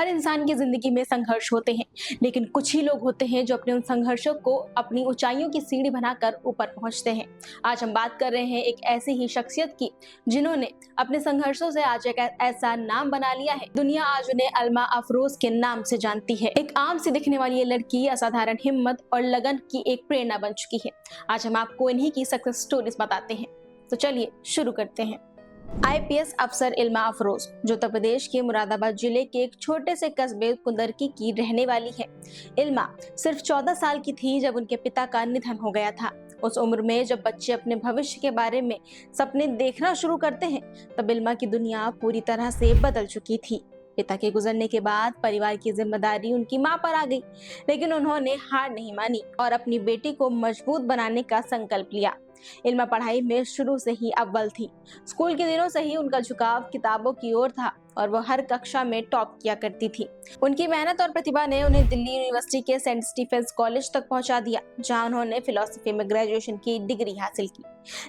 हर इंसान की जिंदगी में संघर्ष होते हैं, लेकिन कुछ ही लोग होते हैं जो अपने उन संघर्षों को अपनी ऊंचाइयों की सीढ़ी बनाकर ऊपर पहुंचते हैं। आज हम बात कर रहे हैं एक ऐसी ही शख्सियत की जिन्होंने अपने संघर्षों से आज एक ऐसा नाम बना लिया है। दुनिया आज उन्हें अल्मा अफरोज के नाम से जानती है। एक आम सी दिखने वाली ये लड़की असाधारण हिम्मत और लगन की एक प्रेरणा बन चुकी है। आज हम आपको इन्हीं की सक्सेस स्टोरीज बताते हैं, तो चलिए शुरू करते हैं। आईपीएस अफसर इल्मा अफरोज जो उत्तर प्रदेश के मुरादाबाद जिले के एक छोटे से कस्बे कुंदरकी की रहने वाली है। इल्मा सिर्फ 14 साल की थी जब उनके पिता का निधन हो गया था। उस उम्र में जब बच्चे अपने भविष्य के बारे में सपने देखना शुरू करते हैं, तब इल्मा की दुनिया पूरी तरह से बदल चुकी थी। पिता के गुजरने के बाद परिवार की जिम्मेदारी उनकी मां पर आ गई, लेकिन उन्होंने हार नहीं मानी और अपनी बेटी को मजबूत बनाने का संकल्प लिया। इल्मा पढ़ाई में शुरू से ही अव्वल थी। स्कूल के दिनों से ही उनका झुकाव किताबों की ओर था और वो हर कक्षा में टॉप किया करती थी। उनकी मेहनत और प्रतिभा ने उन्हें दिल्ली यूनिवर्सिटी के सेंट स्टीफेंस कॉलेज तक पहुंचा दिया, जहां उन्होंने फिलॉसफी में ग्रेजुएशन की डिग्री हासिल की।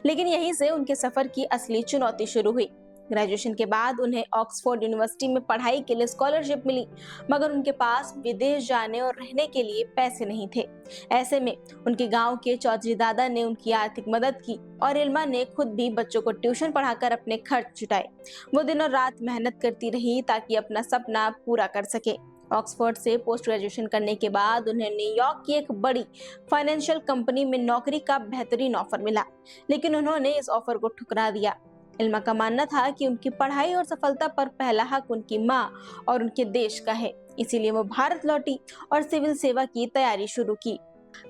लेकिन यहीं से उनके सफर की असली चुनौती शुरू हुई। ग्रेजुएशन के बाद उन्हें ऑक्सफोर्ड यूनिवर्सिटी में पढ़ाई के लिए स्कॉलरशिप मिली, मगर उनके पास विदेश जाने और रहने के लिए पैसे नहीं थे। ऐसे में उनके गांव के चौधरी दादा ने उनकी आर्थिक मदद की और इल्मा ने खुद भी बच्चों को ट्यूशन पढ़ाकर अपने खर्च जुटाए। वो दिन और रात मेहनत करती रही ताकि अपना सपना पूरा कर सके। ऑक्सफोर्ड से पोस्ट ग्रेजुएशन करने के बाद उन्हें न्यूयॉर्क की एक बड़ी फाइनेंशियल कंपनी में नौकरी का बेहतरीन ऑफर मिला, लेकिन उन्होंने इस ऑफर को ठुकरा दिया। इल्मा का मानना था कि उनकी पढ़ाई और सफलता पर पहला हक उनकी मां और उनके देश का है, इसीलिए वो भारत लौटी और सिविल सेवा की तैयारी शुरू की।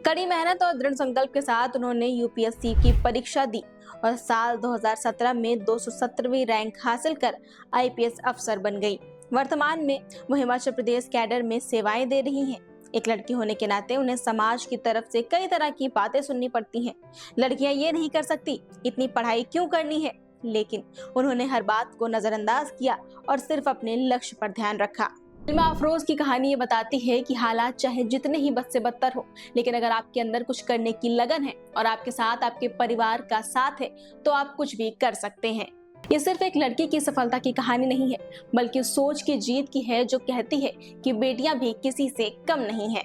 कड़ी मेहनत और दृढ़ संकल्प के साथ उन्होंने यूपीएससी की परीक्षा दी और साल 2017 में 217वीं रैंक हासिल कर आईपीएस अफसर बन गई। वर्तमान में वो हिमाचल प्रदेश कैडर में सेवाएं दे रही हैं। एक लड़की होने के नाते उन्हें समाज की तरफ से कई तरह की बातें सुननी पड़ती हैं। लड़कियां ये नहीं कर सकती, इतनी पढ़ाई क्यों करनी है, लेकिन उन्होंने हर बात को नजरअंदाज किया और सिर्फ अपने लक्ष्य पर ध्यान रखा। इल्मा अफरोज की कहानी ये बताती है कि हालात चाहे जितने ही बद से बदतर हो, लेकिन अगर आपके अंदर कुछ करने की लगन है और आपके साथ आपके परिवार का साथ है, तो आप कुछ भी कर सकते हैं। ये सिर्फ एक लड़की की सफलता की कहानी नहीं है, बल्कि सोच की जीत की है, जो कहती है कि बेटियां भी किसी से कम नहीं है।